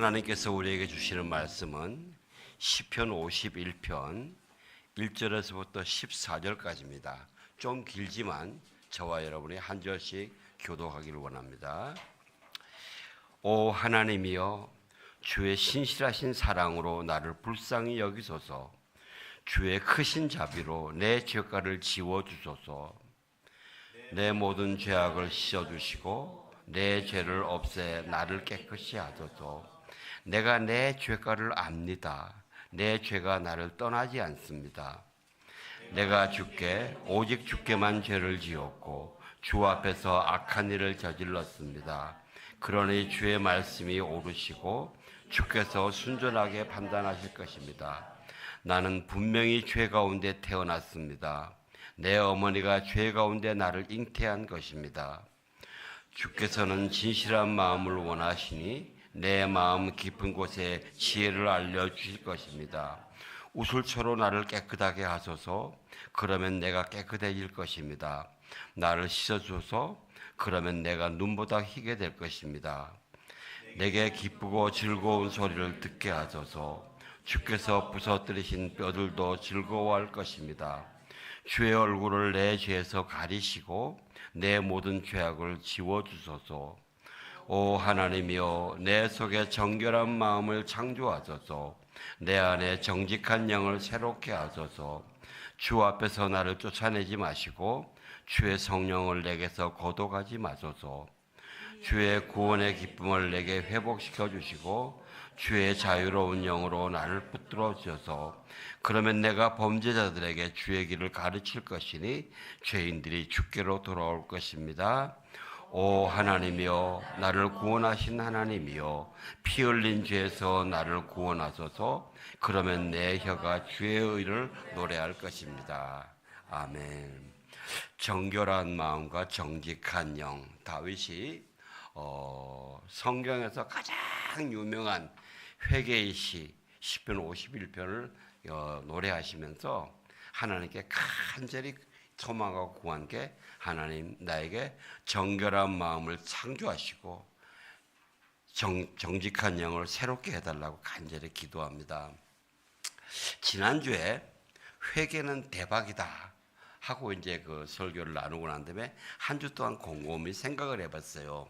하나님께서 우리에게 주시는 말씀은 시편 51편 1절에서부터 14절까지입니다. 좀 길지만 저와 여러분이 한 절씩 교독하기를 원합니다. 오 하나님이여, 주의 신실하신 사랑으로 나를 불쌍히 여기소서. 주의 크신 자비로 내 죄가를 지워주소서. 내 모든 죄악을 씻어주시고 내 죄를 없애 나를 깨끗이 하소서. 내가 내 죄가를 압니다. 내 죄가 나를 떠나지 않습니다. 내가 주께 오직 주께만 죄를 지었고 주 앞에서 악한 일을 저질렀습니다. 그러니 주의 말씀이 옳으시고 주께서 순전하게 판단하실 것입니다. 나는 분명히 죄 가운데 태어났습니다. 내 어머니가 죄 가운데 나를 잉태한 것입니다. 주께서는 진실한 마음을 원하시니 내 마음 깊은 곳에 지혜를 알려주실 것입니다. 우슬초로 나를 깨끗하게 하소서. 그러면 내가 깨끗해질 것입니다. 나를 씻어줘서. 그러면 내가 눈보다 희게 될 것입니다. 내게 기쁘고 즐거운 소리를 듣게 하소서. 주께서 부서뜨리신 뼈들도 즐거워할 것입니다. 주의 얼굴을 내 죄에서 가리시고 내 모든 죄악을 지워주소서. 오 하나님이여, 내 속에 정결한 마음을 창조하소서. 내 안에 정직한 영을 새롭게 하소서. 주 앞에서 나를 쫓아내지 마시고 주의 성령을 내게서 거둬가지 마소서. 주의 구원의 기쁨을 내게 회복시켜 주시고 주의 자유로운 영으로 나를 붙들어 주셔서 그러면 내가 범죄자들에게 주의 길을 가르칠 것이니 죄인들이 주께로 돌아올 것입니다. 오 하나님이여, 나를 구원하신 하나님이여, 피 흘린 죄에서 나를 구원하소서. 그러면 내 혀가 주의 의를 노래할 것입니다. 아멘. 정결한 마음과 정직한 영. 다윗이 성경에서 가장 유명한 회개의 시 시편 51편을 노래하시면서 하나님께 간절히 소망하고 구한 게, 하나님 나에게 정결한 마음을 창조하시고 정직한 영을 새롭게 해달라고 간절히 기도합니다. 지난주에 회개는 대박이다 하고 이제 그 설교를 나누고 난 다음에 한 주 동안 곰곰이 생각을 해봤어요.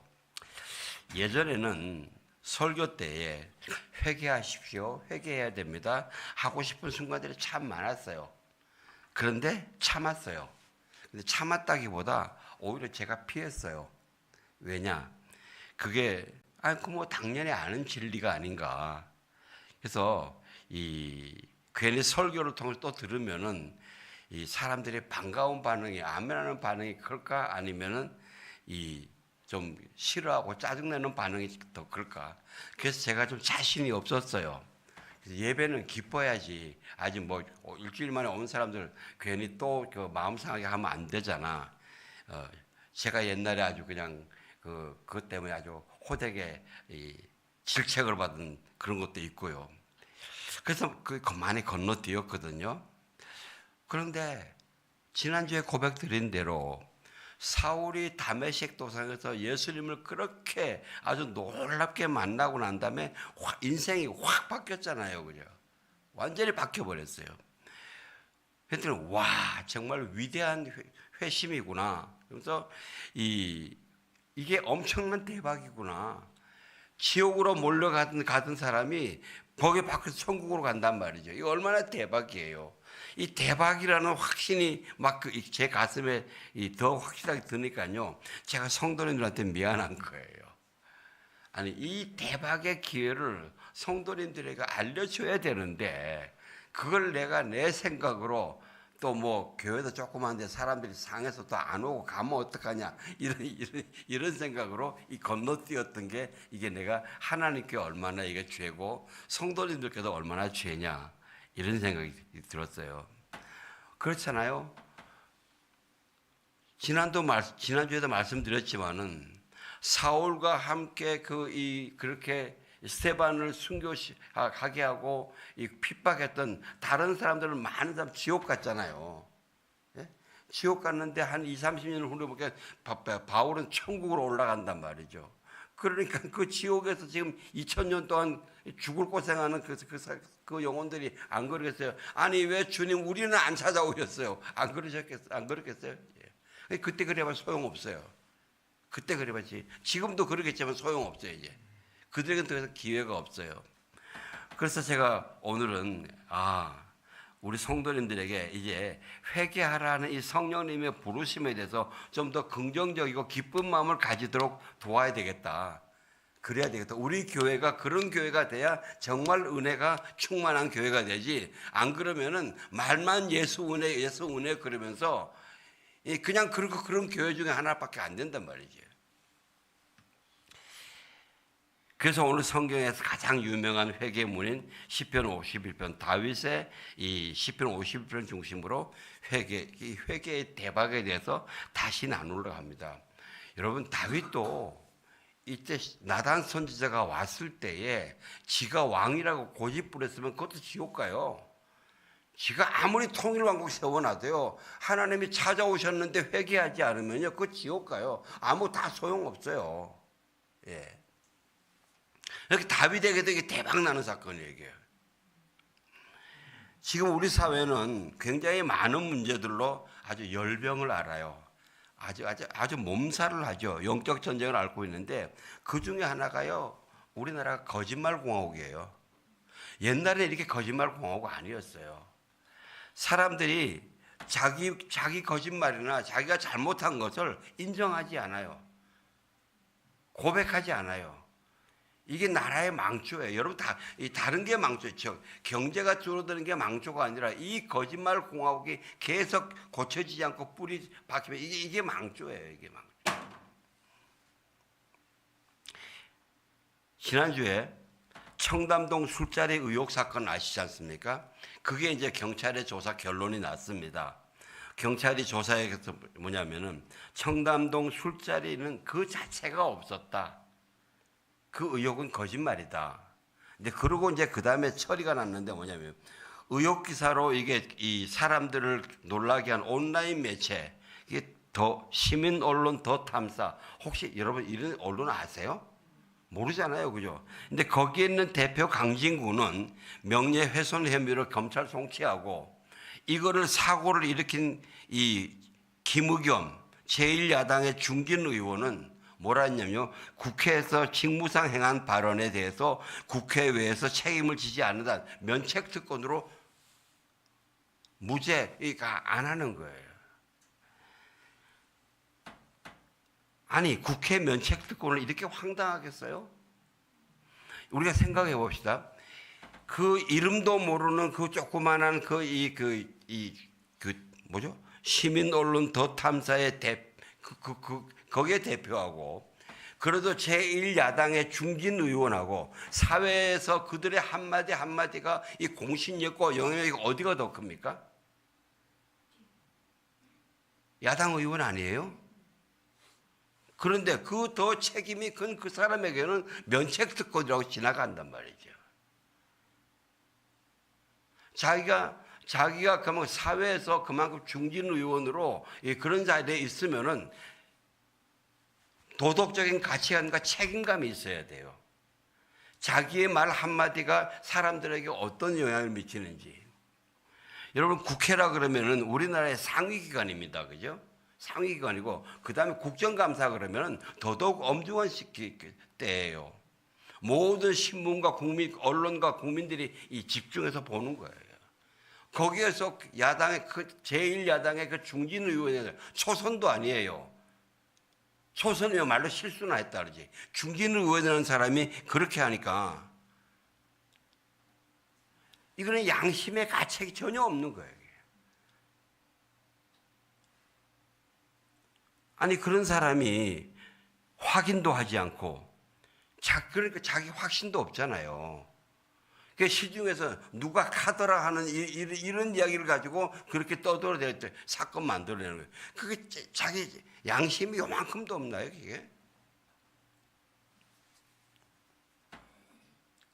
예전에는 설교 때에 회개하십시오, 회개해야 됩니다 하고 싶은 순간들이 참 많았어요. 그런데 참았어요. 근데 참았다기보다 오히려 제가 피했어요. 왜냐? 그게 뭐 당연히 아는 진리가 아닌가. 그래서 괜히 설교를 통해서 또 들으면은 이 사람들이 반가운 반응이, 아멘하는 반응이 클까, 아니면은 좀 싫어하고 짜증내는 반응이 더 클까. 그래서 제가 좀 자신이 없었어요. 예배는 기뻐야지. 아직 뭐 일주일 만에 온 사람들 괜히 또 그 마음 상하게 하면 안 되잖아. 제가 옛날에 아주 그냥 그것 때문에 아주 호되게 질책을 받은 그런 것도 있고요. 그래서 많이 건너뛰었거든요. 그런데 지난주에 고백드린 대로 사울이 다메섹 도상에서 예수님을 그렇게 아주 놀랍게 만나고 난 다음에 인생이 확 바뀌었잖아요. 그죠? 완전히 바뀌어버렸어요. 그랬더니 와, 정말 위대한 회심이구나. 그래서 이게 엄청난 대박이구나. 지옥으로 몰려가던 사람이 복에 바뀌어서 천국으로 간단 말이죠. 이거 얼마나 대박이에요. 이 대박이라는 확신이 막 제 가슴에 더 확실하게 드니까요, 제가 성도님들한테 미안한 거예요. 아니, 이 대박의 기회를 성도님들에게 알려줘야 되는데, 그걸 내가 내 생각으로 또 뭐 교회도 조그만데 사람들이 상해서 또 안 오고 가면 어떡하냐, 이런 생각으로 건너뛰었던 게, 이게 내가 하나님께 얼마나 이게 죄고 성도님들께도 얼마나 죄냐, 이런 생각이 들었어요. 그렇잖아요. 지난주에도 말씀드렸지만은 사울과 함께 그렇게 스데반을 순교하게 하고 핍박했던 다른 사람들은 많은 사람 지옥 갔잖아요. 예? 지옥 갔는데 한 20, 30년 후에 보니까 바울은 천국으로 올라간단 말이죠. 그러니까 그 지옥에서 지금 2000년 동안 죽을 고생하는 그 영혼들이 안 그러겠어요? 아니 왜 주님 우리는 안 찾아오셨어요? 안 그러셨겠어요? 안 그렇겠어요? 예. 그때 그래봐 소용없어요. 그때 그래봤지. 지금도 그러겠지만 소용없어요. 이제 그들에게는 더 이상 기회가 없어요. 그래서 제가 오늘은 우리 성도님들에게 이제 회개하라는 이 성령님의 부르심에 대해서 좀 더 긍정적이고 기쁜 마음을 가지도록 도와야 되겠다. 그래야 되겠다. 우리 교회가 그런 교회가 돼야 정말 은혜가 충만한 교회가 되지. 안 그러면은 말만 예수 은혜 그러면서 그냥 그런 교회 중에 하나밖에 안 된단 말이죠. 그래서 오늘 성경에서 가장 유명한 회개문인 시편 51편, 다윗의 이 시편 51편 중심으로 이 회개의 대박에 대해서 다시 나누려고 합니다. 여러분, 다윗도 이때 나단 선지자가 왔을 때에 지가 왕이라고 고집부렸으면 그것도 지옥 가요. 지가 아무리 통일왕국 세워놔도요, 하나님이 찾아오셨는데 회개하지 않으면요, 그거 지옥 가요. 다 소용없어요. 예. 이렇게 다윗에게도 이게 대박나는 사건이에요, 이게. 지금 우리 사회는 굉장히 많은 문제들로 아주 열병을 앓아요. 아주 몸살을 하죠. 영적 전쟁을 앓고 있는데 그 중에 하나가요, 우리나라가 거짓말 공화국이에요. 옛날에 이렇게 거짓말 공화국 아니었어요. 사람들이 자기 거짓말이나 자기가 잘못한 것을 인정하지 않아요. 고백하지 않아요. 이게 나라의 망조예요. 여러분, 다른 게 망조죠. 경제가 줄어드는 게 망조가 아니라 이 거짓말 공화국이 계속 고쳐지지 않고 뿌리 박히면 이게 망조예요. 이게 망조. 지난주에 청담동 술자리 의혹 사건 아시지 않습니까? 그게 이제 경찰의 조사 결론이 났습니다. 경찰이 조사에서 뭐냐면은 청담동 술자리는 그 자체가 없었다. 그 의혹은 거짓말이다. 근데 그러고 이제 그 다음에 처리가 났는데 뭐냐면 의혹 기사로 이게 이 사람들을 놀라게 한 온라인 매체, 이게 더 시민 언론 더 탐사. 혹시 여러분 이런 언론 아세요? 모르잖아요, 그죠? 근데 거기에 있는 대표 강진구는 명예훼손 혐의로 검찰 송치하고 이거를 사고를 일으킨 이 김의겸 제1야당의 중진 의원은 뭐라 했냐면요, 국회에서 직무상 행한 발언에 대해서 국회외에서 책임을 지지 않는다, 면책특권으로 무죄가 안 하는 거예요. 아니, 국회 면책특권을 이렇게 황당하겠어요? 우리가 생각해 봅시다. 그 이름도 모르는 그 조그만한 뭐죠? 시민 언론 더 탐사의 거기에 대표하고, 그래도 제1야당의 중진 의원하고 사회에서 그들의 한마디 한마디가 이 공신력과 영향력이 어디가 더 큽니까? 야당 의원 아니에요? 그런데 그 더 책임이 큰 그 사람에게는 면책특권이라고 지나간단 말이죠. 자기가 그만 사회에서 그만큼 중진 의원으로 그런 자리에 있으면은 도덕적인 가치관과 책임감이 있어야 돼요. 자기의 말 한마디가 사람들에게 어떤 영향을 미치는지. 여러분, 국회라 그러면은 우리나라의 상위기관입니다. 그죠? 상위기관이고, 그 다음에 국정감사 그러면은 더더욱 엄중한 때예요. 모든 신문과 언론과 국민들이 집중해서 보는 거예요. 거기에서 야당의 제1야당의 그 중진 의원이 초선도 아니에요. 초선이면 말로 실수나 했다 그러지. 중진 의원이라는 사람이 그렇게 하니까 이거는 양심의 가책이 전혀 없는 거예요. 아니, 그런 사람이 확인도 하지 않고 그러니까 자기 확신도 없잖아요. 그 시중에서 누가 카더라 하는 이런 이야기를 가지고 그렇게 떠들어댈 때 사건 만들어내는 거예요. 그게 자기 양심이 요만큼도 없나요, 그게?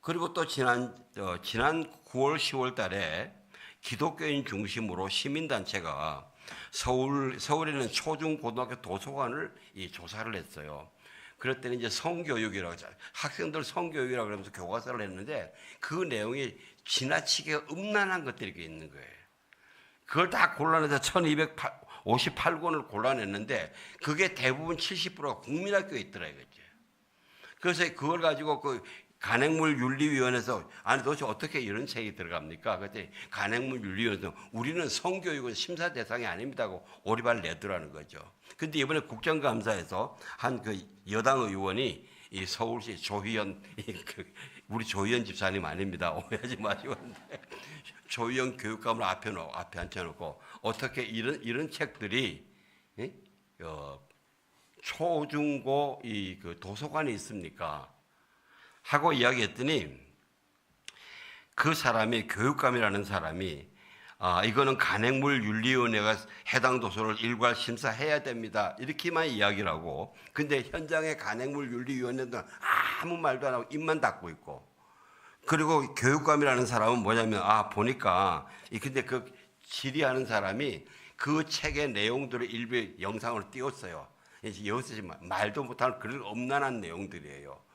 그리고 또 지난 9월, 10월 달에 기독교인 중심으로 시민단체가 서울에 있는 초중고등학교 도서관을 조사를 했어요. 그럴 때는 이제 성교육이라고 하죠. 학생들 성교육이라고 그러면서 교과서를 했는데 그 내용이 지나치게 음란한 것들이 있는 거예요. 그걸 다 골라내서 1258권을 골라냈는데 그게 대부분 70%가 국민학교에 있더라고요. 그래서 그걸 가지고 그 간행물윤리위원회에서 아니 도대체 어떻게 이런 책이 들어갑니까? 그랬더니 간행물윤리위원회에서 우리는 성교육은 심사 대상이 아닙니다고 오리발 내더라는 거죠. 근데 이번에 국정감사에서 한 그 여당 의원이 이 서울시 조희연 우리 조희연 집사님 아닙니다. 오해하지 마시고 조희연 교육감을 앞에 앉혀놓고 어떻게 이런 책들이 초중고 이 그 도서관에 있습니까? 하고 이야기했더니 그 사람이 교육감이라는 사람이 이거는 간행물윤리위원회가 해당 도서를 일괄 심사해야 됩니다. 이렇게만 이야기를 하고 근데 현장에 간행물윤리위원회는 아무 말도 안 하고 입만 닫고 있고 그리고 교육감이라는 사람은 뭐냐면 보니까 근데 그 질의하는 사람이 그 책의 내용들을 일부 영상으로 띄웠어요. 여기서 말도 못하는 그런 엄난한 내용들이에요.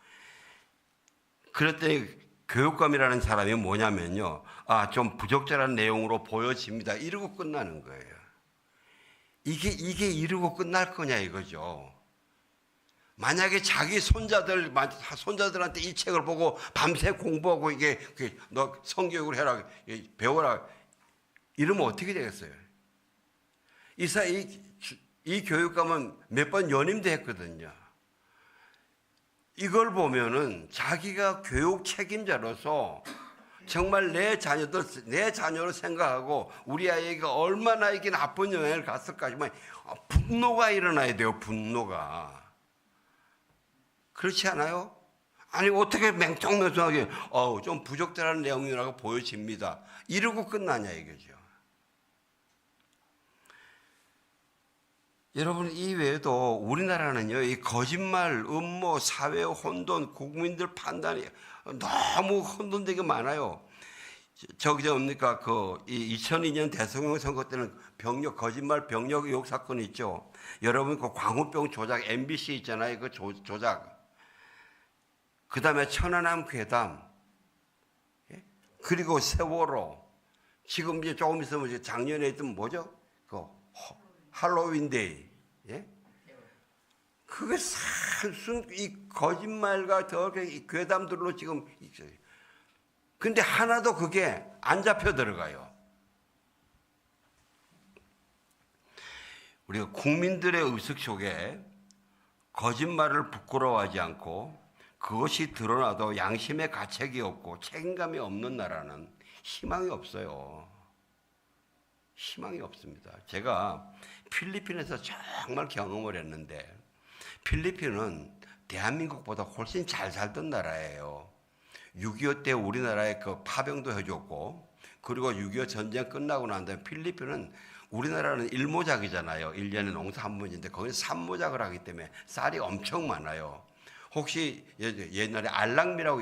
그랬더니 교육감이라는 사람이 뭐냐면요. 좀 부적절한 내용으로 보여집니다. 이러고 끝나는 거예요. 이게 이러고 끝날 거냐 이거죠. 만약에 자기 손자들한테 이 책을 보고 밤새 공부하고 너 성교육을 해라, 배워라 이러면 어떻게 되겠어요? 이 교육감은 몇 번 연임도 했거든요. 이걸 보면은 자기가 교육 책임자로서 정말 내 자녀를 생각하고 우리 아이가 얼마나 이게 나쁜 영향을 갔을까 정말 분노가 일어나야 돼요. 분노가. 그렇지 않아요? 아니 어떻게 맹통맹통하게 좀 부적절한 내용이라고 보여집니다. 이러고 끝나냐 이거죠. 여러분 이 외에도 우리나라는요 이 거짓말, 음모, 사회 혼돈, 국민들 판단이 너무 혼돈되게 많아요. 저기 뭡니까 이 2002년 대통령 선거 때는 거짓말 병력 의혹 사건 있죠. 여러분 그 광우병 조작 MBC 있잖아요. 그 조작. 그 다음에 천안함 괴담, 그리고 세월호. 지금 이제 조금 있으면 작년에 있던 뭐죠? 할로윈데이. 예? 그게 산순 이 거짓말과 이 괴담들로 지금 있어요. 근데 하나도 그게 안 잡혀 들어가요. 우리가 국민들의 의식 속에 거짓말을 부끄러워하지 않고 그것이 드러나도 양심의 가책이 없고 책임감이 없는 나라는 희망이 없어요. 희망이 없습니다. 제가 필리핀에서 정말 경험을 했는데 필리핀은 대한민국보다 훨씬 잘 살던 나라예요. 6.25 때 우리나라에 그 파병도 해줬고 그리고 6.25 전쟁 끝나고 난 다음에 필리핀은 우리나라는 일모작이잖아요. 1년에 농사 한 번인데 거기는 3모작을 하기 때문에 쌀이 엄청 많아요. 혹시 옛날에 알랑미라고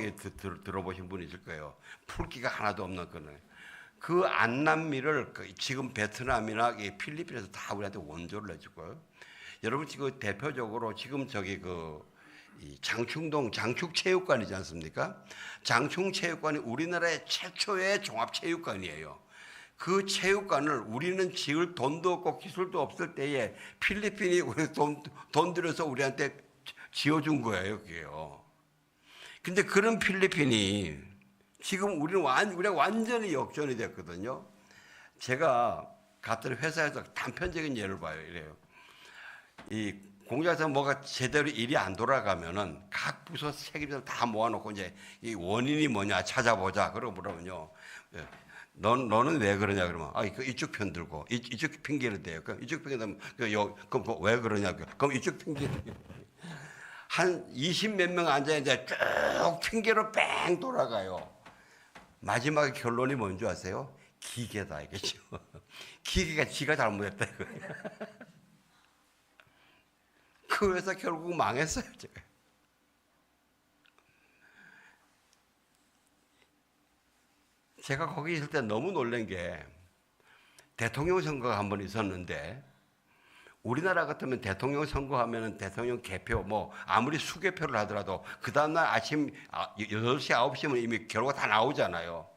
들어보신 분이 있을 거예요. 풀기가 하나도 없는 거는. 그 안남미를 지금 베트남이나 필리핀에서 다 우리한테 원조를 해주고요. 여러분 지금 대표적으로 지금 이 장충동 장축체육관이지 않습니까? 장충체육관이 우리나라의 최초의 종합체육관이에요. 그 체육관을 우리는 지을 돈도 없고 기술도 없을 때에 필리핀이 우리 돈 들여서 우리한테 지어준 거예요, 그게요. 근데 그런 필리핀이 지금 우리가 완전히 역전이 됐거든요. 제가 갔던 회사에서 단편적인 예를 봐요. 이래요. 이 공장에서 뭐가 제대로 일이 안 돌아가면은 각 부서 책임자를 다 모아놓고 이제 이 원인이 뭐냐 찾아보자. 그러고 그러면요. 너는 왜 그러냐 그러면 이쪽 편 들고 이쪽 핑계를 대요. 그럼 이쪽 핑계 대면 그럼 왜 그러냐 그럼 이쪽 핑계 한 20몇 명 앉아 있는데 쭉 핑계로 뺑 돌아가요. 마지막에 결론이 뭔지 아세요? 기계다 이거죠. 기계가 지가 잘못했다 이거예요. 그 회사 결국 망했어요. 제가 거기 있을 때 너무 놀란 게 대통령 선거가 한 번 있었는데 우리나라 같으면 대통령 선거하면 대통령 개표 뭐 아무리 수개표를 하더라도 그 다음날 아침 8시 9시면 이미 결과가 다 나오잖아요.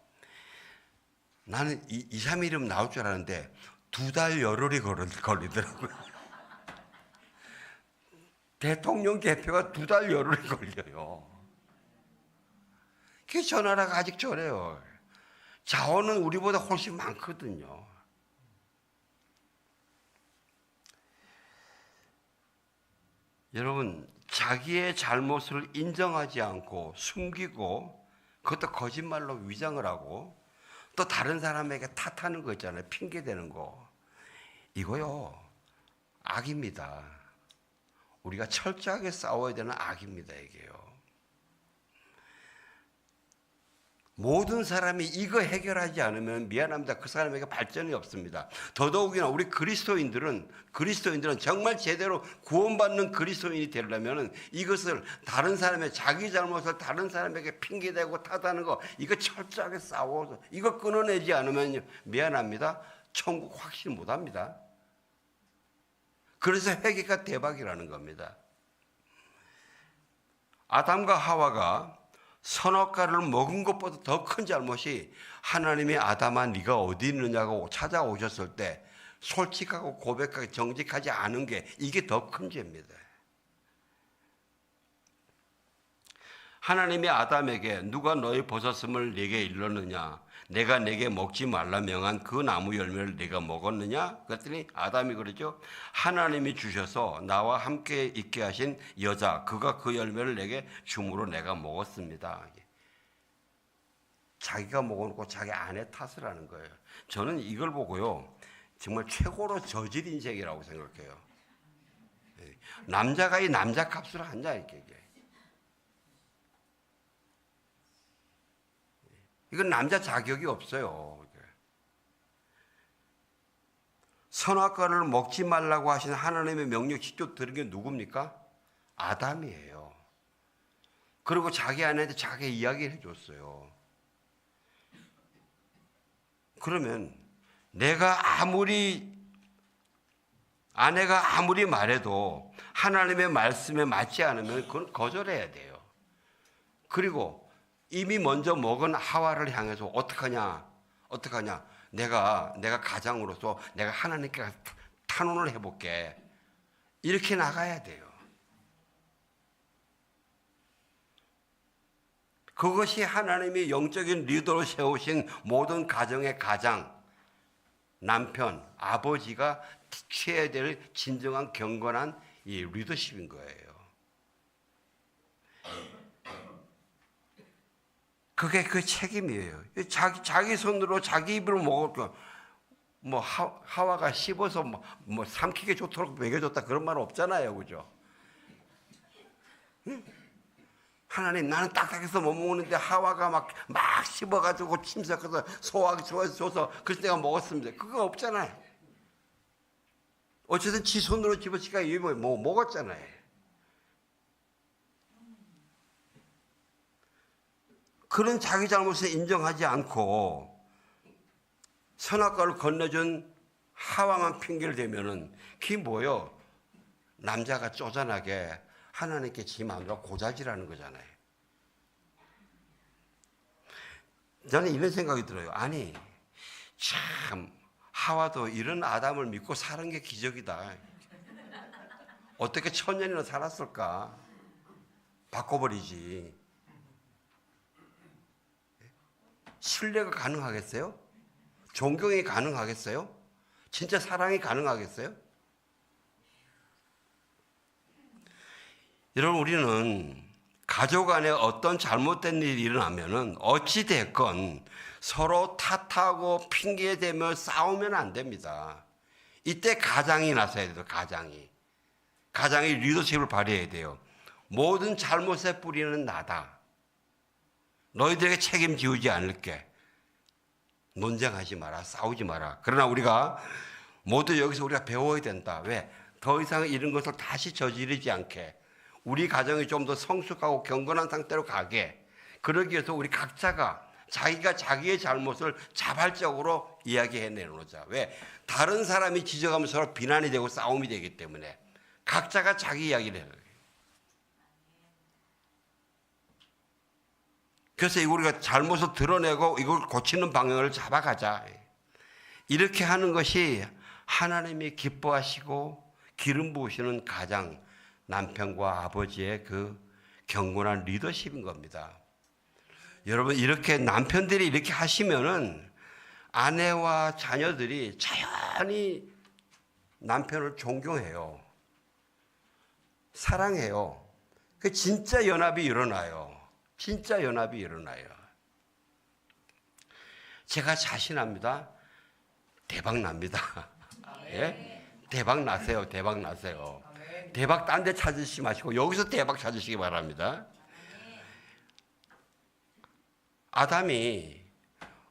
나는 2, 3일이면 나올 줄 알았는데 2달 열흘이 걸리더라고요. 대통령 개표가 2달 열흘이 걸려요. 그게 저 나라가 아직 저래요. 자원은 우리보다 훨씬 많거든요. 여러분, 자기의 잘못을 인정하지 않고 숨기고 그것도 거짓말로 위장을 하고 또 다른 사람에게 탓하는 거 있잖아요. 핑계대는 거. 이거요, 악입니다. 우리가 철저하게 싸워야 되는 악입니다, 이게요. 모든 사람이 이거 해결하지 않으면 미안합니다. 그 사람에게 발전이 없습니다. 더더욱이나 우리 그리스도인들은 정말 제대로 구원받는 그리스도인이 되려면 이것을 다른 사람의 자기 잘못을 다른 사람에게 핑계대고 탓하는 거 이거 철저하게 싸워서 이거 끊어내지 않으면 미안합니다. 천국 확실 못합니다. 그래서 회개가 대박이라는 겁니다. 아담과 하와가 선악과를 먹은 것보다 더 큰 잘못이 하나님이 아담아 네가 어디 있느냐고 찾아오셨을 때 솔직하고 고백하게 정직하지 않은 게 이게 더 큰 죄입니다. 하나님이 아담에게 누가 너의 벗었음을 네게 일렀느냐, 내가 네게 먹지 말라 명한 그 나무 열매를 네가 먹었느냐? 그랬더니 아담이 그러죠. 하나님이 주셔서 나와 함께 있게 하신 여자, 그가 그 열매를 내게 줌으로 내가 먹었습니다. 자기가 먹어놓고 자기 아내 탓을 하는 거예요. 저는 이걸 보고요, 정말 최고로 저질 인생이라고 생각해요. 남자가 이 남자 값을 하냐 이게. 이건 남자 자격이 없어요. 선악과를 먹지 말라고 하신 하나님의 명령 직접 들은 게 누굽니까? 아담이에요. 그리고 자기 아내한테 자기 이야기를 해줬어요. 그러면 아내가 아무리 말해도 하나님의 말씀에 맞지 않으면 그건 거절해야 돼요. 그리고 이미 먼저 먹은 하와를 향해서 어떡하냐? 내가 가장으로서 내가 하나님께 탄원을 해볼게. 이렇게 나가야 돼요. 그것이 하나님이 영적인 리더로 세우신 모든 가정의 가장, 남편, 아버지가 취해야 될 진정한 경건한 이 리더십인 거예요. 그게 그 책임이에요. 자기 손으로 자기 입으로 먹을 뭐 하와가 씹어서 뭐 삼키게 좋도록 먹여줬다 그런 말 없잖아요, 그죠? 응? 하나님 나는 딱딱해서 못 먹는데 하와가 막 씹어가지고 침삭해서 소화하기 좋아서 줘서 그래서 내가 먹었습니다. 그거 없잖아요. 어쨌든 지 손으로 집어치니까 뭐 먹었잖아요. 그런 자기 잘못을 인정하지 않고 선악과를 건네준 하와만 핑계를 대면은 그게 뭐예요? 남자가 쪼잔하게 하나님께 지 마음대로 고자질하는 거잖아요. 저는 이런 생각이 들어요. 아니 참 하와도 이런 아담을 믿고 사는 게 기적이다. 어떻게 1000년이나 살았을까? 바꿔버리지. 신뢰가 가능하겠어요? 존경이 가능하겠어요? 진짜 사랑이 가능하겠어요? 여러분, 우리는 가족 안에 어떤 잘못된 일이 일어나면은 어찌됐건 서로 탓하고 핑계대며 싸우면 안 됩니다. 이때 가장이 나서야 돼요. 가장이 리더십을 발휘해야 돼요. 모든 잘못의 뿌리는 나다. 너희들에게 책임지우지 않을게. 논쟁하지 마라. 싸우지 마라. 그러나 우리가 모두 여기서 우리가 배워야 된다. 왜? 더 이상 이런 것을 다시 저지르지 않게. 우리 가정이 좀 더 성숙하고 경건한 상태로 가게. 그러기 위해서 우리 각자가 자기가 자기의 잘못을 자발적으로 이야기해내놓자. 왜? 다른 사람이 지적하면 서로 비난이 되고 싸움이 되기 때문에 각자가 자기 이야기를 해요. 그래서 우리가 잘못을 드러내고 이걸 고치는 방향을 잡아가자. 이렇게 하는 것이 하나님이 기뻐하시고 기름 부으시는 가장, 남편과 아버지의 그 경건한 리더십인 겁니다. 여러분, 이렇게 남편들이 이렇게 하시면은 아내와 자녀들이 자연히 남편을 존경해요. 사랑해요. 그 진짜 연합이 일어나요. 진짜 연합이 일어나요. 제가 자신합니다. 대박 납니다. 예? 대박 나세요. 대박 나세요. 대박 딴 데 찾으시지 마시고 여기서 대박 찾으시기 바랍니다. 아담이,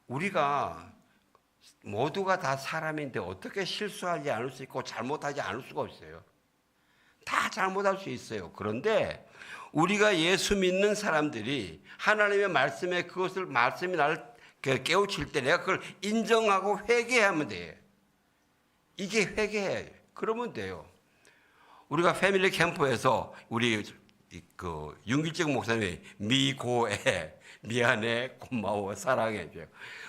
우리가 모두가 다 사람인데 어떻게 실수하지 않을 수 있고 잘못하지 않을 수가 없어요. 다 잘못할 수 있어요. 그런데 우리가 예수 믿는 사람들이 하나님의 말씀에 그것을, 말씀이 나를 깨우칠 때 내가 그걸 인정하고 회개하면 돼요. 이게 회개예요. 그러면 돼요. 우리가 패밀리 캠프에서 우리 그 윤길정 목사님이 미고에 미안해, 고마워, 사랑해.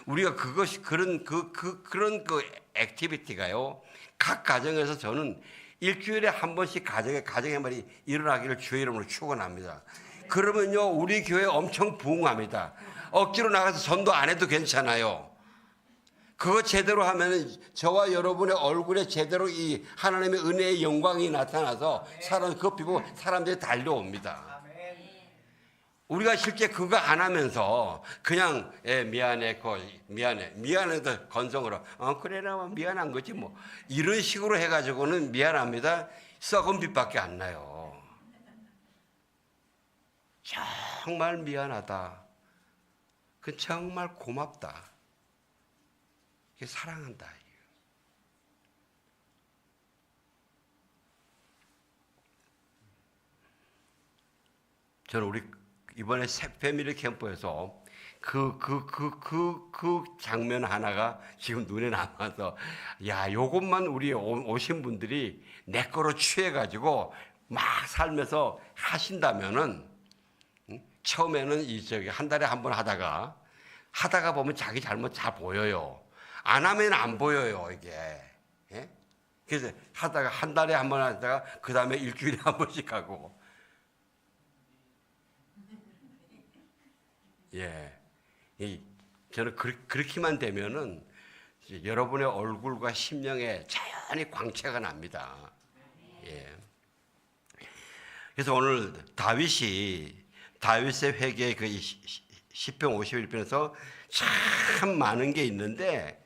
우리가 그것이 그런 그런 액티비티가요. 각 가정에서 저는 일주일에 한 번씩 가정의 말이 일어나기를 주의 이름으로 축원합니다. 그러면요, 우리 교회 엄청 부흥합니다. 억지로 나가서 전도 안 해도 괜찮아요. 그거 제대로 하면 저와 여러분의 얼굴에 제대로 이 하나님의 은혜의 영광이 나타나서 사람 그거 비고 사람들이 달려옵니다. 우리가 실제 그거 안 하면서 그냥 미안해도 건성으로 그래라 미안한 거지 뭐 이런 식으로 해가지고는 미안합니다. 썩은 빛밖에 안 나요. 정말 미안하다. 그 정말 고맙다. 이게 사랑한다. 저는 우리 이번에 패밀리 캠프에서 그 장면 하나가 지금 눈에 남아서, 야, 요것만 우리 오신 분들이 내 거로 취해가지고 막 살면서 하신다면은, 처음에는 한 달에 한 번 하다가 보면 자기 잘못 잘 보여요. 안 하면 안 보여요, 이게. 예? 그래서 하다가 한 달에 한 번 하다가 그 다음에 일주일에 한 번씩 하고. 예. 저는 그렇게만 되면은 여러분의 얼굴과 심령에 자연히 광채가 납니다. 예. 그래서 오늘 다윗의 회개의 그 시편 51편에서 참 많은 게 있는데,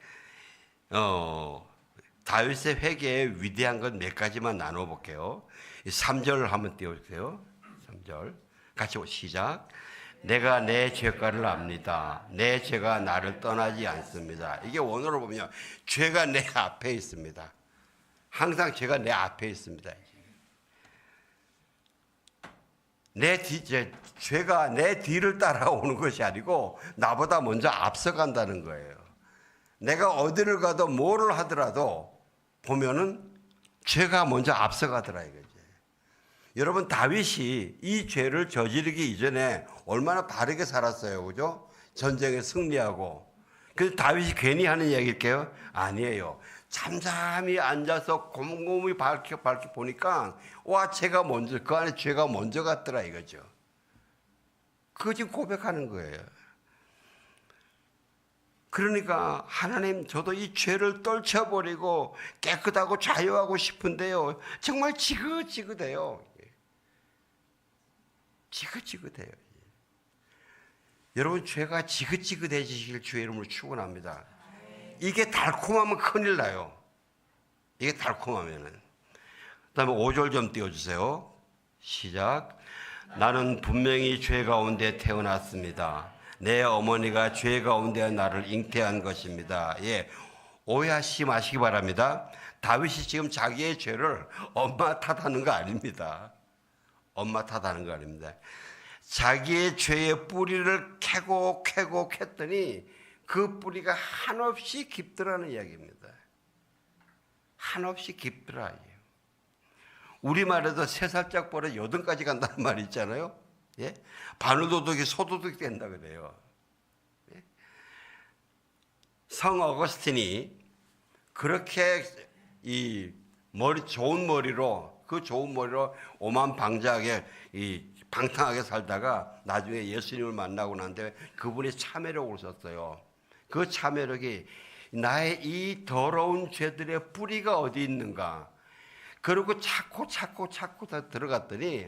다윗의 회개의 위대한 것 몇 가지만 나눠 볼게요. 3절 한번 띄워주세요. 3절. 같이 시작. 내가 내 죄가를 압니다. 내 죄가 나를 떠나지 않습니다. 이게 원어로 보면 죄가 내 앞에 있습니다. 항상 죄가 내 앞에 있습니다. 죄가 내 뒤를 따라오는 것이 아니고 나보다 먼저 앞서간다는 거예요. 내가 어디를 가도 뭐를 하더라도 보면은 죄가 먼저 앞서가더라 이거지. 여러분, 다윗이 이 죄를 저지르기 이전에 얼마나 바르게 살았어요. 그죠? 전쟁에 승리하고. 그래서 다윗이 괜히 하는 이야기일게요? 아니에요. 잠잠히 앉아서 곰곰이 밝혀 보니까 와, 죄가 먼저, 그 안에 죄가 먼저 갔더라 이거죠. 그거 지금 고백하는 거예요. 그러니까 하나님, 저도 이 죄를 떨쳐버리고 깨끗하고 자유하고 싶은데요, 정말 지긋지긋해요. 지긋지긋해요. 여러분, 죄가 지긋지긋해지실 주의 이름으로 축원합니다. 이게 달콤하면 큰일 나요. 이게 달콤하면은. 그 다음에 5절 좀 띄워주세요. 시작. 나는 분명히 죄 가운데 태어났습니다. 내 어머니가 죄 가운데 나를 잉태한 것입니다. 예, 오해하시지 마시기 바랍니다. 다윗이 지금 자기의 죄를 엄마 탓하는 거 아닙니다. 엄마 탓하는 거 아닙니다. 자기의 죄의 뿌리를 캐고 캤더니 그 뿌리가 한없이 깊더라는 이야기입니다. 한없이 깊더라. 우리말에도 세 살짝 벌에 여든까지 간다는 말이 있잖아요. 예? 바늘도둑이 소도둑이 된다 그래요. 예? 성 어거스틴이 그렇게 이 머리 좋은 머리로 오만방자하게 이 방탕하게 살다가 나중에 예수님을 만나고 난데 그분이 참회록을 썼어요. 그 참회록이 나의 이 더러운 죄들의 뿌리가 어디 있는가. 그리고 찾고 다 들어갔더니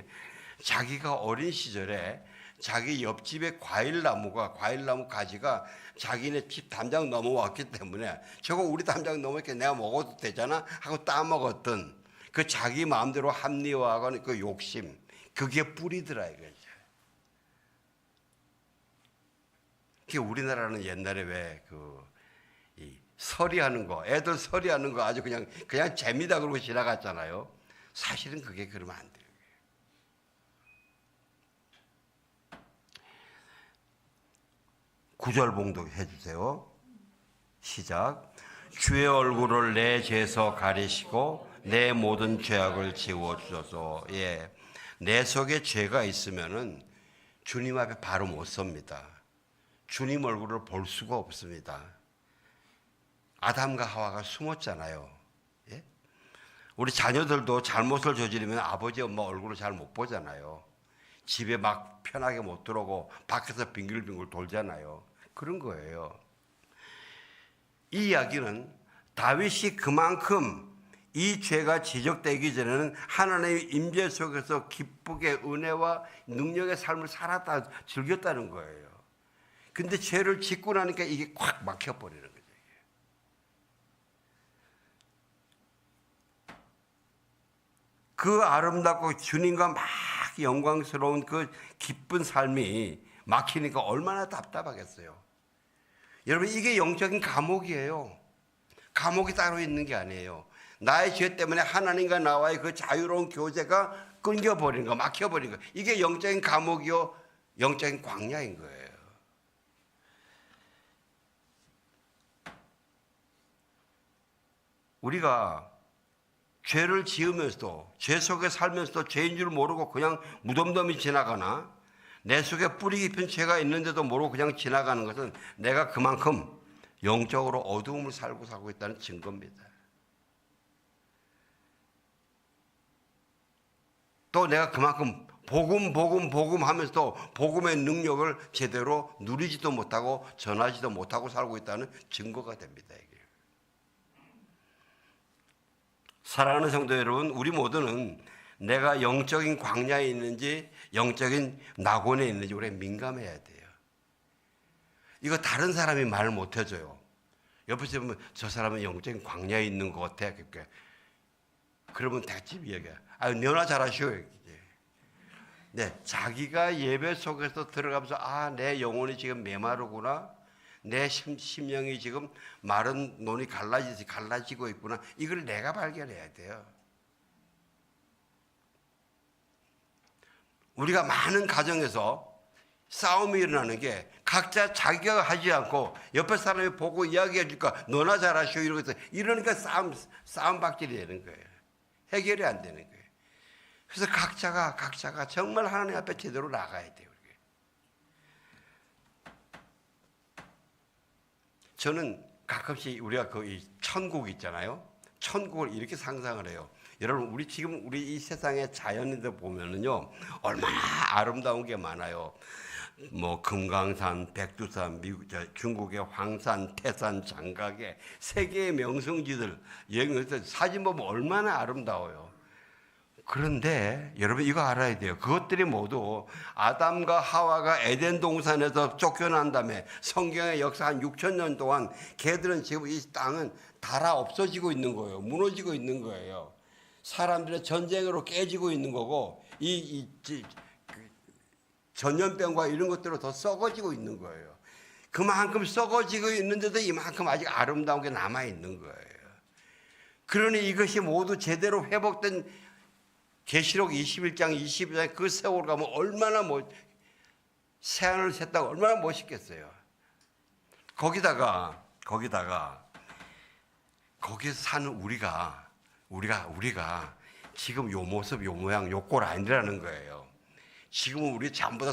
자기가 어린 시절에 자기 옆집에 과일나무 가지가 자기네 집 담장 넘어왔기 때문에 저거 우리 담장 넘어왔기 내가 먹어도 되잖아 하고 따먹었던 그 자기 마음대로 합리화하는 그 욕심, 그게 뿌리더라 이거죠. 그 우리나라는 옛날에 왜 서리하는 거, 애들 서리하는 거 아주 그냥 재미다 그러고 지나갔잖아요. 사실은 그게 그러면 안 돼요. 구절 봉독해 주세요. 시작. 주의 얼굴을 내 죄에서 가리시고 내 모든 죄악을 지워 주소서. 예, 내 속에 죄가 있으면은 주님 앞에 바로 못 섭니다. 주님 얼굴을 볼 수가 없습니다. 아담과 하와가 숨었잖아요. 예? 우리 자녀들도 잘못을 저지르면 아버지 엄마 얼굴을 잘 못 보잖아요. 집에 막 편하게 못 들어오고 밖에서 빙글빙글 돌잖아요. 그런 거예요. 이 이야기는 다윗이 그만큼 이 죄가 지적되기 전에는 하나님의 임재 속에서 기쁘게 은혜와 능력의 삶을 살았다 즐겼다는 거예요. 근데 죄를 짓고 나니까 이게 콱 막혀버리는 거죠. 그 아름답고 주님과 막 영광스러운 그 기쁜 삶이 막히니까 얼마나 답답하겠어요. 여러분, 이게 영적인 감옥이에요. 감옥이 따로 있는 게 아니에요. 나의 죄 때문에 하나님과 나와의 그 자유로운 교제가 끊겨버린 거, 막혀버린 거. 이게 영적인 감옥이요, 영적인 광야인 거예요. 우리가 죄를 지으면서도, 죄 속에 살면서도 죄인 줄 모르고 그냥 무덤덤이 지나가나, 내 속에 뿌리 깊은 죄가 있는데도 모르고 그냥 지나가는 것은 내가 그만큼 영적으로 어두움을 살고 있다는 증거입니다. 또 내가 그만큼 복음 하면서도 복음의 능력을 제대로 누리지도 못하고 전하지도 못하고 살고 있다는 증거가 됩니다. 이게. 사랑하는 성도 여러분, 우리 모두는 내가 영적인 광야에 있는지 영적인 낙원에 있는지 우리가 민감해야 돼요. 이거 다른 사람이 말을 못 해줘요. 옆에서 보면 저 사람은 영적인 광야에 있는 것 같아. 그러면 대집 얘기해. 너나 잘하시오. 네, 자기가 예배 속에서 들어가면서 내 영혼이 지금 메마르구나. 내 심령이 지금 마른 논이 갈라지고 있구나. 이걸 내가 발견해야 돼요. 우리가 많은 가정에서 싸움이 일어나는 게 각자 자기가 하지 않고 옆에 사람이 보고 이야기해 줄까 너나 잘하시오 이러니까 싸움박질이 되는 거예요. 해결이 안 되는 거예요. 그래서 각자가 정말 하나님 앞에 제대로 나가야 돼요. 저는 가끔씩 우리가 이 천국 있잖아요. 천국을 이렇게 상상을 해요. 여러분, 우리 이 세상의 자연인들 보면은요, 얼마나 아름다운 게 많아요. 뭐 금강산, 백두산, 중국의 황산, 태산, 장각의 세계의 명성지들 여행에서 사진 보면 얼마나 아름다워요. 그런데 여러분 이거 알아야 돼요. 그것들이 모두 아담과 하와가 에덴 동산에서 쫓겨난 다음에 성경의 역사 한 6,000년 동안 걔들은 지금 이 땅은 닳아 없어지고 있는 거예요. 무너지고 있는 거예요. 사람들의 전쟁으로 깨지고 있는 거고 전염병과 이런 것들로 더 썩어지고 있는 거예요. 그만큼 썩어지고 있는데도 이만큼 아직 아름다운 게 남아 있는 거예요. 그러니 이것이 모두 제대로 회복된 계시록 21장 22장에 그 세월 가면 얼마나 새하늘 샜다고 얼마나 멋있겠어요. 거기다가 거기서 사는 우리가 지금 요 모습 요 모양 요 꼴 아니라는 거예요. 지금은 우리 전부 다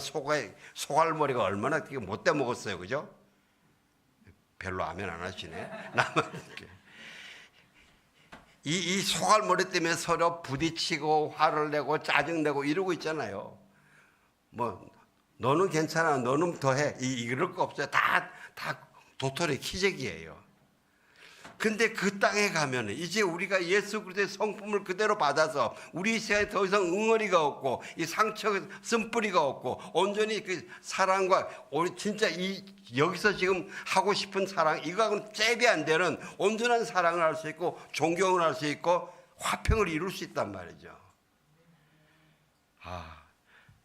소갈머리가 얼마나 못돼 먹었어요, 그죠? 별로 아멘 안 하시네. 나만 이렇게. 이 소갈머리 때문에 서로 부딪히고 화를 내고 짜증내고 이러고 있잖아요. 뭐 너는 괜찮아, 너는 더해, 이럴 거 없어요. 다 도토리 키재기예요. 근데 그 땅에 가면 이제 우리가 예수 그리스도의 성품을 그대로 받아서 우리 세상에 더 이상 응어리가 없고 이 상처 쓴뿌리가 없고 온전히 그 사랑과 우리 진짜 여기서 지금 하고 싶은 사랑 이거하고는 잽이 안 되는 온전한 사랑을 할 수 있고 존경을 할 수 있고 화평을 이룰 수 있단 말이죠.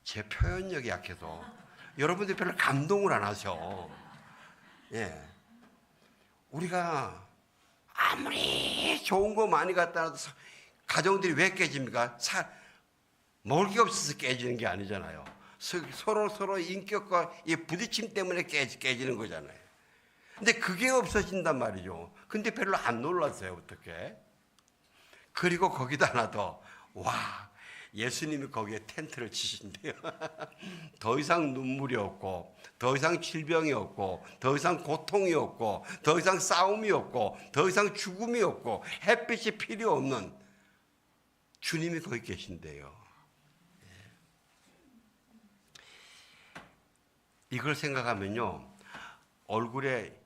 제 표현력이 약해서 여러분들이 별로 감동을 안 하셔. 예, 우리가 아무리 좋은 거 많이 갖다 놔도 가정들이 왜 깨집니까? 먹을 게 없어서 깨지는 게 아니잖아요. 서로 인격과 이 부딪힘 때문에 깨지는 거잖아요. 근데 그게 없어진단 말이죠. 근데 별로 안 놀랐어요. 어떻게? 그리고 거기다 하나 더, 예수님이 거기에 텐트를 치신대요. 더 이상 눈물이 없고, 더 이상 질병이 없고, 더 이상 고통이 없고, 더 이상 싸움이 없고, 더 이상 죽음이 없고, 햇빛이 필요 없는 주님이 거기 계신대요. 이걸 생각하면요, 얼굴에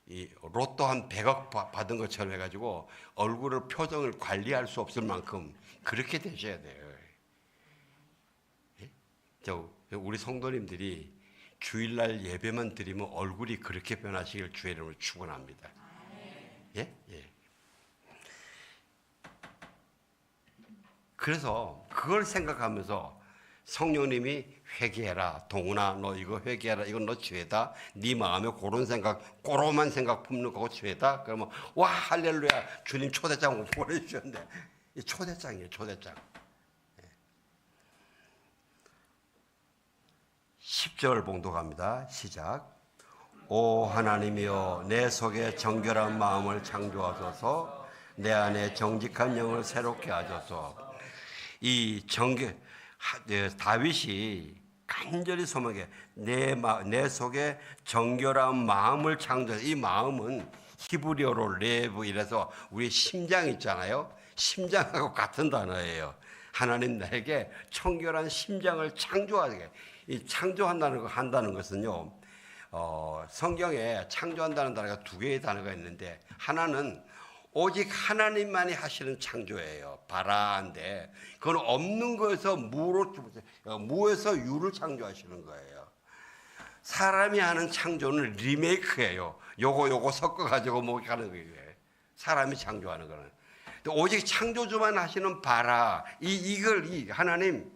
이 로또 한 100억 받은 것처럼 해가지고 얼굴을 표정을 관리할 수 없을 만큼 그렇게 되셔야 돼요. 우리 성도님들이 주일날 예배만 드리면 얼굴이 그렇게 변하시길 주의 이름으로 축원합니다. 예? 그래서 그걸 생각하면서 성령님이 회개해라, 동훈아, 너 이거 회개해라, 이건 너 죄다. 네 마음에 그런 생각 품는 거고 죄다. 그러면 할렐루야, 주님 초대장 보내주셨는데 이 초대장이에요, 초대장. 10절 봉독합니다. 시작. 오 하나님이여, 내 속에 정결한 마음을 창조하소서. 내 안에 정직한 영을 새롭게 하소서. 이 다윗이 간절히 소망해 내 속에 정결한 마음을 창조해서, 이 마음은 히브리어로 레브 이래서 우리 심장 있잖아요. 심장하고 같은 단어예요. 하나님 나에게 청결한 심장을 창조하게. 이 한다는 것은요, 성경에 창조한다는 단어가 두 개의 단어가 있는데, 하나는 오직 하나님만이 하시는 창조예요. 바라인데, 그건 없는 거에서 무에서 유를 창조하시는 거예요. 사람이 하는 창조는 리메이크예요. 요거 섞어가지고 뭐 하는 거예요. 사람이 창조하는 거는. 오직 창조주만 하시는 바라. 하나님,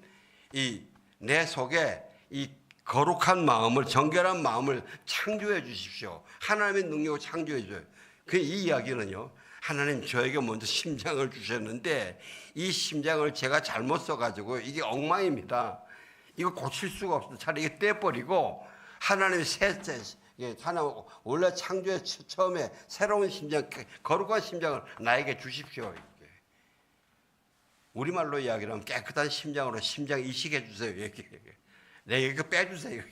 내 속에 이 거룩한 마음을, 정결한 마음을 창조해 주십시오. 하나님의 능력을 창조해 줘요. 이 이야기는요, 하나님 저에게 먼저 심장을 주셨는데 이 심장을 제가 잘못 써가지고 이게 엉망입니다. 이거 고칠 수가 없어요. 차라리 이게 떼버리고 하나님의 원래 창조의 처음에 새로운 심장, 거룩한 심장을 나에게 주십시오. 우리말로 이야기하면 깨끗한 심장으로 심장 이식해 주세요. 내 이거 빼주세요.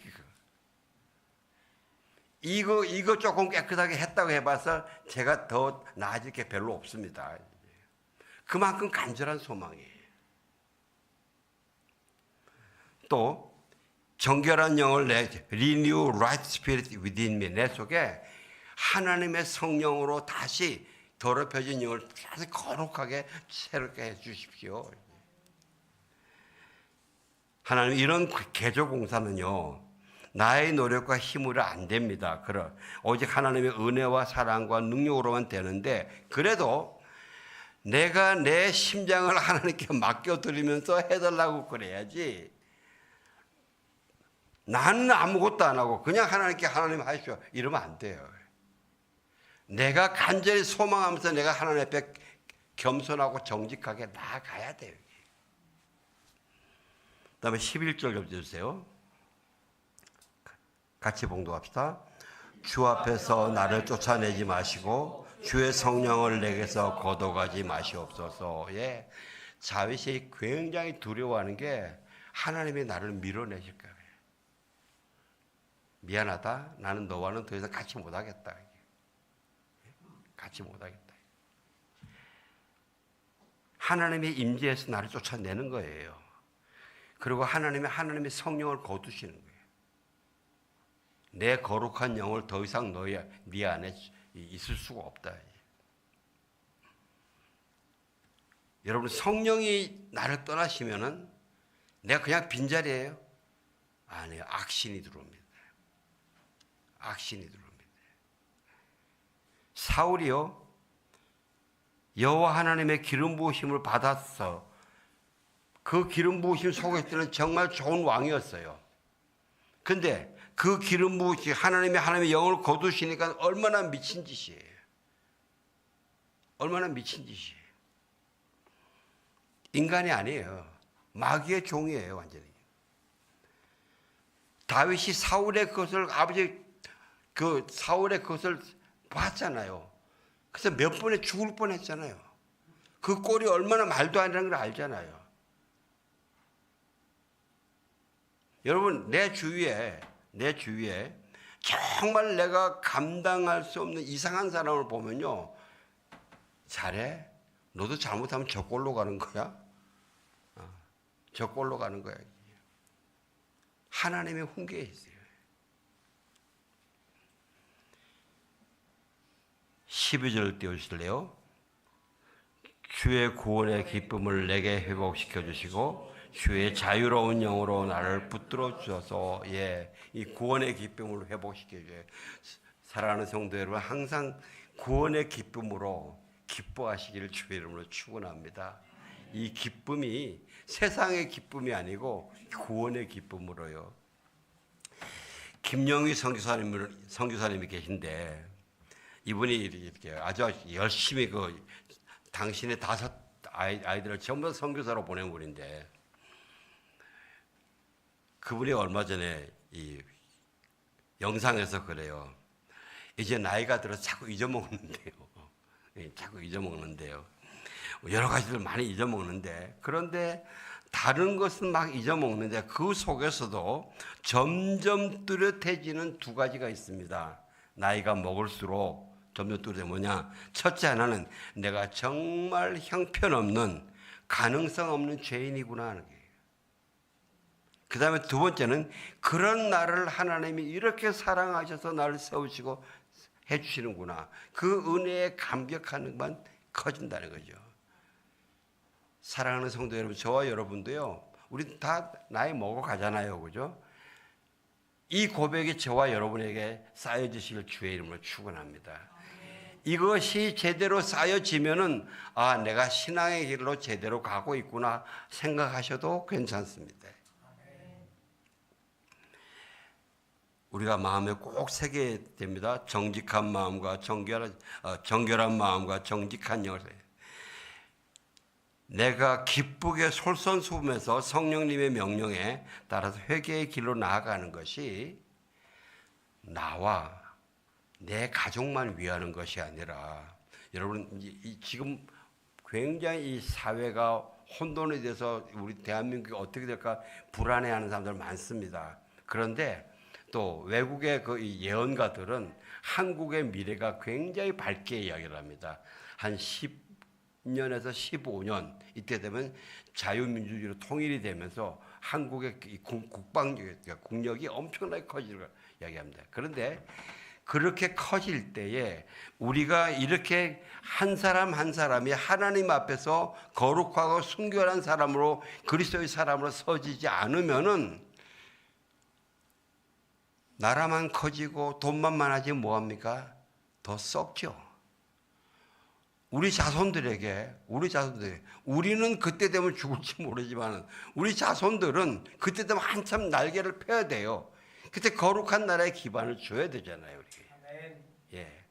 이거 조금 깨끗하게 했다고 해봐서 제가 더 나아질 게 별로 없습니다. 그만큼 간절한 소망이에요. 또 정결한 영을 renew right spirit within me, 내 속에 하나님의 성령으로 다시 더럽혀진 영을 다시 거룩하게 새롭게 해 주십시오. 하나님, 이런 개조 공사는요, 나의 노력과 힘으로 안 됩니다. 오직 하나님의 은혜와 사랑과 능력으로만 되는데, 그래도 내가 내 심장을 하나님께 맡겨드리면서 해달라고 그래야지, 나는 아무것도 안 하고 그냥 하나님께 하나님 하십시오 이러면 안 돼요. 내가 간절히 소망하면서 내가 하나님 앞에 겸손하고 정직하게 나아가야 돼요. 그 다음에 11절 좀 주세요. 같이 봉독합시다. 주 앞에서 나를 쫓아내지 마시고 주의 성령을 내게서 거둬가지 마시옵소서. 예. 다윗이 굉장히 두려워하는 게 하나님이 나를 밀어내실까. 미안하다. 나는 너와는 더 이상 같이 못하겠다. 같이 못하겠다. 하나님의 임재에서 나를 쫓아내는 거예요. 그리고 하나님의 성령을 거두시는 거예요. 내 거룩한 영을 더 이상 네 안에 있을 수가 없다. 여러분, 성령이 나를 떠나시면은 내가 그냥 빈자리예요? 아니에요. 악신이 들어옵니다. 악신이 들어옵니다. 사울이요, 여호와 하나님의 기름 부으심을 받았어. 그 기름 부으심 속에 있는 정말 좋은 왕이었어요. 근데 그 기름 부으심, 하나님의 영을 거두시니까 얼마나 미친 짓이에요. 얼마나 미친 짓이에요. 인간이 아니에요. 마귀의 종이에요, 완전히. 다윗이 사울의 것을, 사울의 것을 봤잖아요. 그래서 몇 번에 죽을 뻔 했잖아요. 그 꼴이 얼마나 말도 안 되는 걸 알잖아요. 여러분, 내 주위에 정말 내가 감당할 수 없는 이상한 사람을 보면요, 잘해? 너도 잘못하면 저 꼴로 가는 거야? 저 꼴로 가는 거야. 하나님의 훈계에 있어요. 12절 띄우실래요? 주의 구원의 기쁨을 내게 회복시켜 주시고 주의 자유로운 영으로 나를 붙들어 주셔서, 예, 이 구원의 기쁨을 회복시켜 줘요. 사랑하는 성도 여러분, 항상 구원의 기쁨으로 기뻐하시기를 주의 이름으로 축원합니다. 이 기쁨이 세상의 기쁨이 아니고 구원의 기쁨으로요. 김영희 선교사님이 계신데, 이분이 이렇게 아주 열심히 당신의 5 아이들을 전부 다 선교사로 보낸 분인데, 그분이 얼마 전에 이 영상에서 그래요. 이제 나이가 들어서 자꾸 잊어먹는데요. 자꾸 잊어먹는데요. 여러 가지를 많이 잊어먹는데, 그런데 다른 것은 막 잊어먹는데 그 속에서도 점점 뚜렷해지는 2가지가 있습니다. 나이가 먹을수록 점점 뚜렷해. 뭐냐? 첫째 하나는 내가 정말 형편없는, 가능성 없는 죄인이구나 하는 거예요. 그 다음에 2번째는 그런 나를 하나님이 이렇게 사랑하셔서 나를 세우시고 해주시는구나. 그 은혜에 감격하는 것만 커진다는 거죠. 사랑하는 성도 여러분, 저와 여러분도요, 우리 다 나이 먹어 가잖아요. 그죠? 이 고백이 저와 여러분에게 쌓여지시길 주의 이름으로 축원합니다. 이것이 제대로 쌓여지면은, 아, 내가 신앙의 길로 제대로 가고 있구나 생각하셔도 괜찮습니다. 우리가 마음에 꼭 새겨야 됩니다. 정직한 마음과 정결한 마음과 정직한 영을. 내가 기쁘게 솔선수범해서 성령님의 명령에 따라서 회개의 길로 나아가는 것이 나와 내 가족만 위하는 것이 아니라, 여러분, 지금 굉장히 이 사회가 혼돈이 돼서 우리 대한민국이 어떻게 될까 불안해하는 사람들 많습니다. 그런데 또 외국의 그 예언가들은 한국의 미래가 굉장히 밝게 이야기를 합니다. 한 10년에서 15년 이때 되면 자유민주주의로 통일이 되면서 한국의 국력이 엄청나게 커질 걸 이야기합니다. 그런데 그렇게 커질 때에 우리가 이렇게 한 사람 한 사람이 하나님 앞에서 거룩하고 순결한 사람으로, 그리스도의 사람으로 서지지 않으면은 나라만 커지고 돈만 많아지면 뭐합니까? 더 썩죠. 우리 자손들에게 우리는 그때 되면 죽을지 모르지만 우리 자손들은 그때 되면 한참 날개를 펴야 돼요. 그때 거룩한 나라의 기반을 줘야 되잖아요. 우리. 예.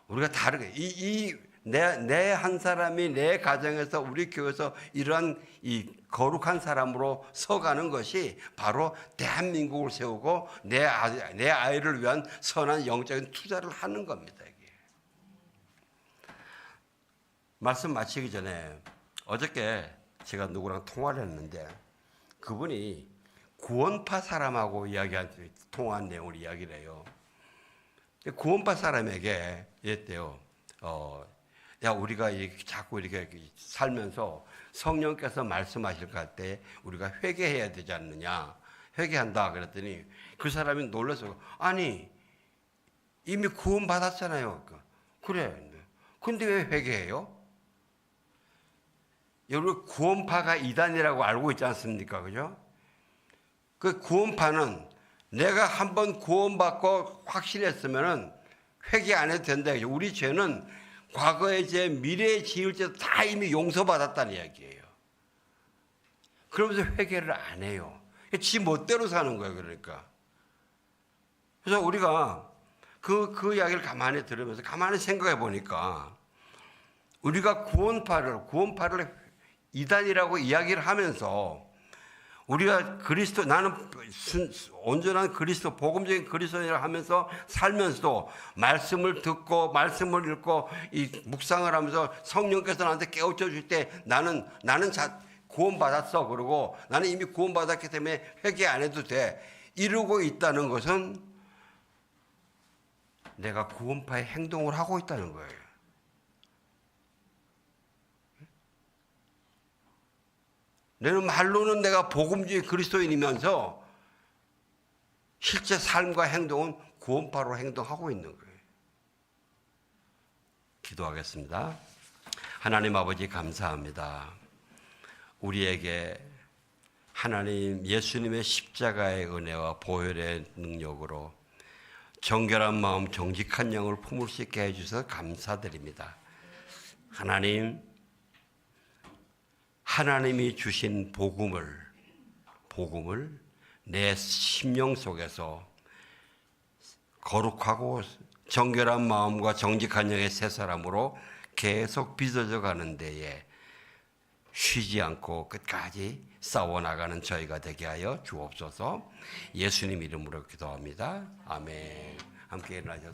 우리가 다르게 이 내 한 사람이 내 가정에서 우리 교회에서 이러한 이 거룩한 사람으로 서가는 것이 바로 대한민국을 세우고 내 아이를 위한 선한 영적인 투자를 하는 겁니다. 이게. 말씀 마치기 전에 어저께 제가 누구랑 통화를 했는데 그분이 구원파 사람하고 통화한 내용을 이야기를 해요. 구원파 사람에게 이랬대요. 야, 우리가 자꾸 이렇게 살면서 성령께서 말씀하실 것 할 때 우리가 회개해야 되지 않느냐. 회개한다. 그랬더니 그 사람이 놀라서 아니, 이미 구원 받았잖아요. 그래. 근데 왜 회개해요? 여러분, 구원파가 이단이라고 알고 있지 않습니까? 그죠? 그 구원파는 내가 한번 구원받고 확실했으면은 회개 안 해도 된다. 우리 죄는 과거의 죄, 미래에 지을 죄 다 이미 용서받았다는 이야기예요. 그러면서 회개를 안 해요. 지 멋대로 사는 거예요, 그러니까. 그래서 우리가 그 이야기를 가만히 들으면서 가만히 생각해 보니까 우리가 구원파를 이단이라고 이야기를 하면서 우리가 나는 온전한 그리스도, 복음적인 그리스도인이라 하면서 살면서도 말씀을 듣고 말씀을 읽고 이 묵상을 하면서 성령께서 나한테 깨우쳐 줄 때 나는 구원받았어. 그러고 나는 이미 구원받았기 때문에 회개 안 해도 돼. 이러고 있다는 것은 내가 구원파의 행동을 하고 있다는 거예요. 너는 말로는 내가 복음주의 그리스도인이면서 실제 삶과 행동은 구원파로 행동하고 있는 거예요. 기도하겠습니다. 하나님 아버지 감사합니다. 우리에게 하나님 예수님의 십자가의 은혜와 보혈의 능력으로 정결한 마음, 정직한 영을 품을 수 있게 해주셔서 감사드립니다. 하나님이 주신 복음을 내 심령 속에서 거룩하고 정결한 마음과 정직한 영의 새 사람으로 계속 빚어져 가는 데에 쉬지 않고 끝까지 싸워나가는 저희가 되게 하여 주옵소서. 예수님 이름으로 기도합니다. 아멘. 함께 일어나셔서